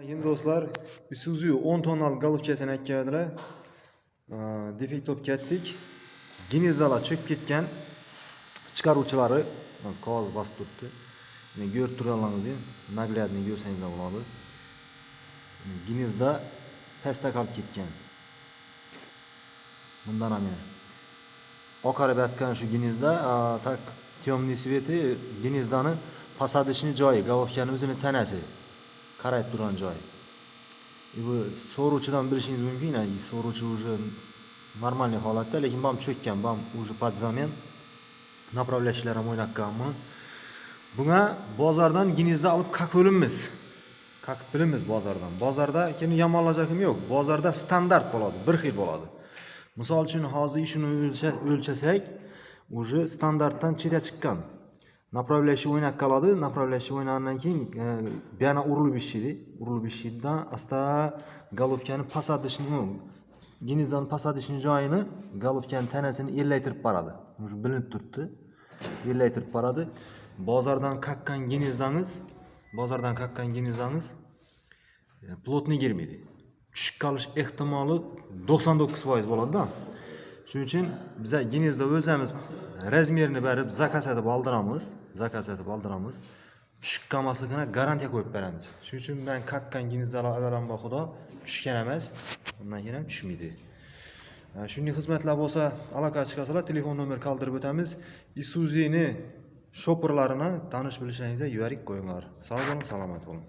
Yeni do'stlar, Isuzu 10 tonnalik golofkasini aytgandilar. Defekt olib ketdik. Ginezdalar cho'kib ketgan. Chiqaruvchilari qog'oz bosib turibdi. Meni ko'rib turganlaringizni naglядni ko'rsangizlar bo'ladi. Ginezda pastga qolib ketgan. Bundan ham oqarib yotgan shu ginezda tak темный sveti ginezdani посадочный joyi, golofkaning o'zini tanasi. Qarayib turgan joy. Bu so'ruvchidan bilishingiz mumkin, so'ruvchi уже нормальный holatda, lekin bu ham cho'kkan, bu ham уже под zamen. Направляющийлар ham o'ynatganmi. Bunga bozordan ginezda olib qaqilimiz. Qaqib bilamiz bozordan. Bozorda kim yomonlajakim yo'q. Bozorda standart bo'ladi, bir xil bo'ladi. Misol uchun hozir shuni o'lchasak, уже standartdan chetga chiqqan. Направляющий o'ynab qoladi, направляющий o'ynagandan keyin yana urilib ishlaydi. Urilib ishlaydidan asta golofkani посадочный, ginezdan посадочный joyini golofkaning tanasini ellaytirib boradi. Уже bilinib turibdi. Ellaytirib boradi. Bozordan qaqqan ginezdangiz plotniy girmaydi. Tushib qolish ehtimoli 99% bo'ladi-da. Shuning uchun biz ginezda o'zimiz razmerini berib zakaz etib oldiramiz. Tushib qolmasligini garantiya qo'yib beramiz. Shuning uchun men qaqqan ginezdalar avvalambor xudo tushgan emas, undan keyin ham tushmaydi. Shunday xizmatlar bo'lsa, aloqa chiqarsalar, telefon nomer qoldirib o'tamiz. Isuzu'ni shopperlarini tanish bilishlaringizga yuvarik qo'yinglar. Sog' bo'ling, salomat bo'ling.